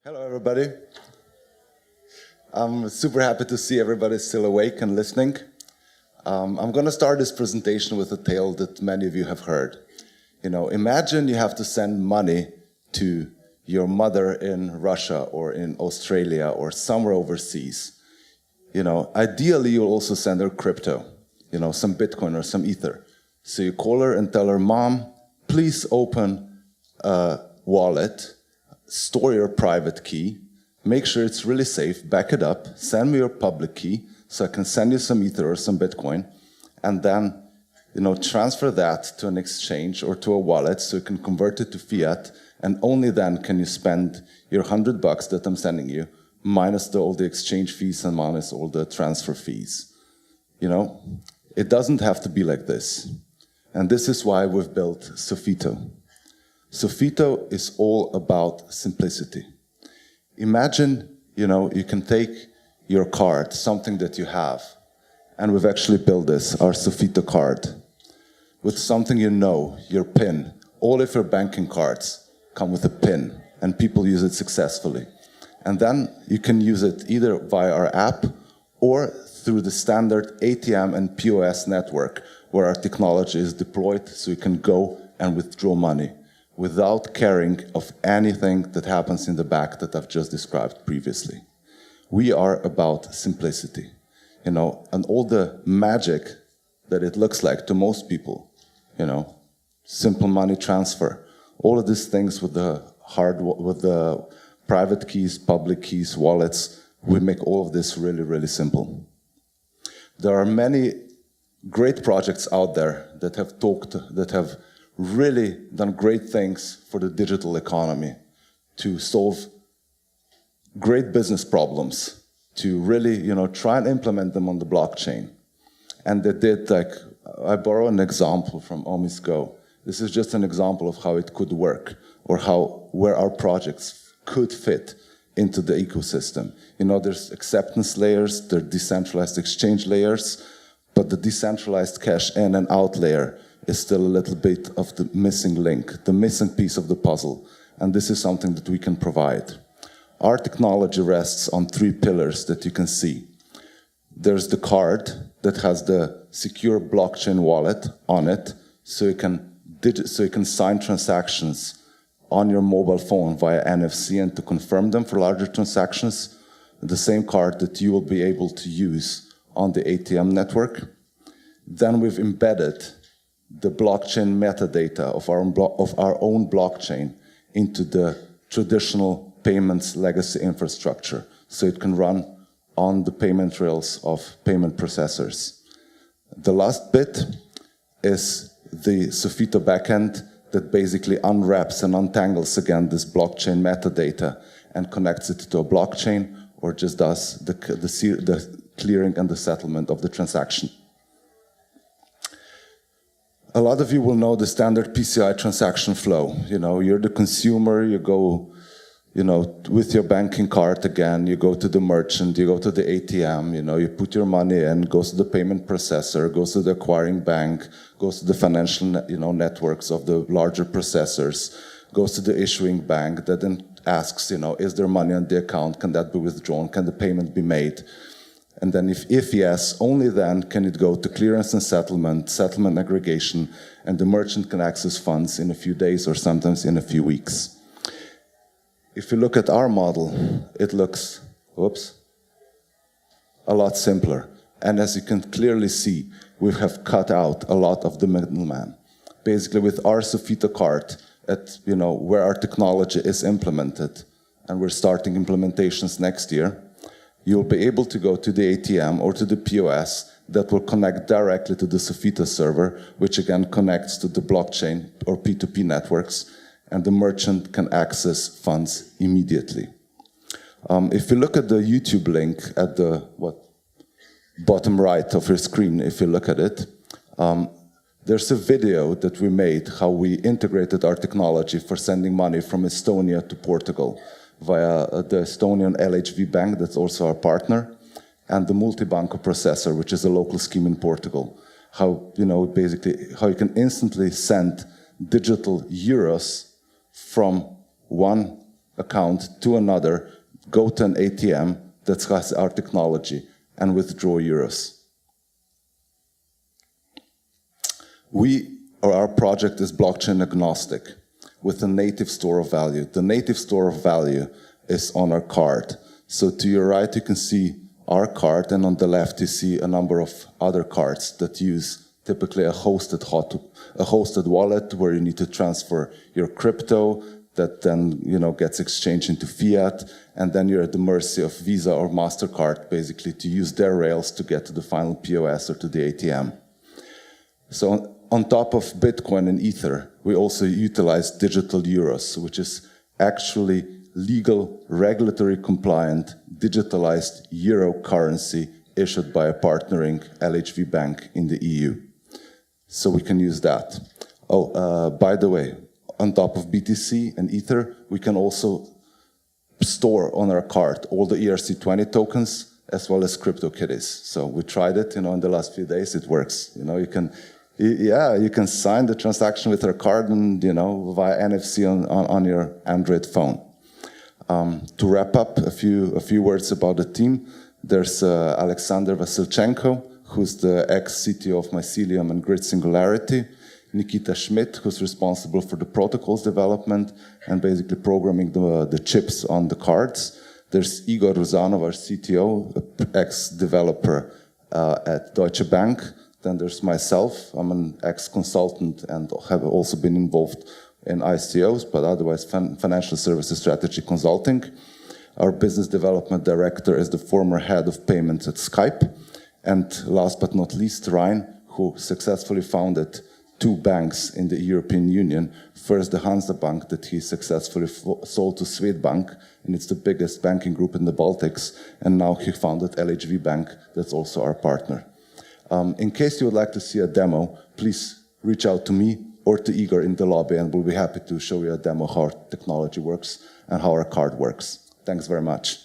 Hello, everybody. I'm super happy to see everybody still awake and listening. I'm going to start this presentation with a tale that many of you have heard. Imagine you have to send money to your mother in Russia or in Australia or somewhere overseas. Ideally, you'll also send her crypto, some Bitcoin or some Ether. So you call her and tell her, Mom, please open a wallet, store your private key, make sure it's really safe, back it up, send me your public key so I can send you some Ether or some Bitcoin, and then transfer that to an exchange or to a wallet so you can convert it to fiat, and only then can you spend your $100 that I'm sending you, minus all the exchange fees and minus all the transfer fees. It doesn't have to be like this. And this is why we've built Sofitto. Sofitto is all about simplicity. Imagine, you can take your card, something that you have, and we've actually built this, our Sofitto card, with something your PIN. All of your banking cards come with a PIN, and people use it successfully. And then you can use it either via our app or through the standard ATM and POS network, where our technology is deployed so you can go and withdraw money without caring of anything that happens in the back that I've just described previously. We are about simplicity, and all the magic that it looks like to most people, simple money transfer, all of these things with the private keys, public keys, wallets, we make all of this really, really simple. There are many great projects out there that have really done great things for the digital economy, to solve great business problems, to really, try and implement them on the blockchain. And they did, I borrow an example from Omis Go. This is just an example of how it could work, or where our projects could fit into the ecosystem. There's acceptance layers, there are decentralized exchange layers, but the decentralized cash in and out layer is still a little bit of the missing link, the missing piece of the puzzle. And this is something that we can provide. Our technology rests on 3 pillars that you can see. There's the card that has the secure blockchain wallet on it, so you can sign transactions on your mobile phone via NFC and to confirm them for larger transactions. The same card that you will be able to use on the ATM network. Then we've embedded the blockchain metadata of our own blockchain into the traditional payments legacy infrastructure, so it can run on the payment rails of payment processors. The last bit is the Sofitto backend that basically unwraps and untangles again this blockchain metadata and connects it to a blockchain, or just does the clearing and the settlement of the transaction. A lot of you will know the standard PCI transaction flow. You're the consumer, you go, with your banking card again, you go to the merchant, you go to the ATM, you put your money in, goes to the payment processor, goes to the acquiring bank, goes to the financial, networks of the larger processors, goes to the issuing bank that then asks, is there money on the account? Can that be withdrawn? Can the payment be made? And then if yes, only then can it go to clearance and settlement aggregation, and the merchant can access funds in a few days or sometimes in a few weeks. If you look at our model, it looks, a lot simpler. And as you can clearly see, we have cut out a lot of the middleman. Basically, with our Sofitto card, where our technology is implemented, and we're starting implementations next year, you'll be able to go to the ATM or to the POS that will connect directly to the Sofitto server, which again connects to the blockchain or P2P networks, and the merchant can access funds immediately. If you look at the YouTube link at the bottom right of your screen, if you look at it, there's a video that we made how we integrated our technology for sending money from Estonia to Portugal via the Estonian LHV bank, that's also our partner, and the Multibanco processor, which is a local scheme in Portugal. How you can instantly send digital euros from one account to another, go to an ATM that has our technology, and withdraw euros. Our project is blockchain agnostic with a native store of value. The native store of value is on our card. So to your right, you can see our card, and on the left, you see a number of other cards that use typically a hosted wallet where you need to transfer your crypto that then gets exchanged into fiat, and then you're at the mercy of Visa or MasterCard basically to use their rails to get to the final POS or to the ATM. So on top of Bitcoin and Ether, we also utilize digital euros, which is actually legal, regulatory compliant, digitalized euro currency issued by a partnering LHV bank in the EU. So we can use that. By the way, on top of BTC and Ether, we can also store on our card all the ERC20 tokens as well as CryptoKitties. So we tried it, in the last few days. It works. You can sign the transaction with our card and via NFC on your Android phone. To wrap up, a few words about the team. There's Alexander Vasilchenko, who's the ex-CTO of Mycelium and Grid Singularity. Nikita Schmidt, who's responsible for the protocols development and basically programming the chips on the cards. There's Igor Ruzanov, our CTO, ex-developer at Deutsche Bank. Then there's myself. I'm an ex-consultant and have also been involved in ICOs, but otherwise financial services strategy consulting. Our business development director is the former head of payments at Skype. And last but not least, Ryan, who successfully founded 2 banks in the European Union. First, the Hansa Bank that he successfully sold to Swedbank, and it's the biggest banking group in the Baltics. And now he founded LHV Bank, that's also our partner. In case you would like to see a demo, please reach out to me or to Igor in the lobby, and we'll be happy to show you a demo how our technology works and how our card works. Thanks very much.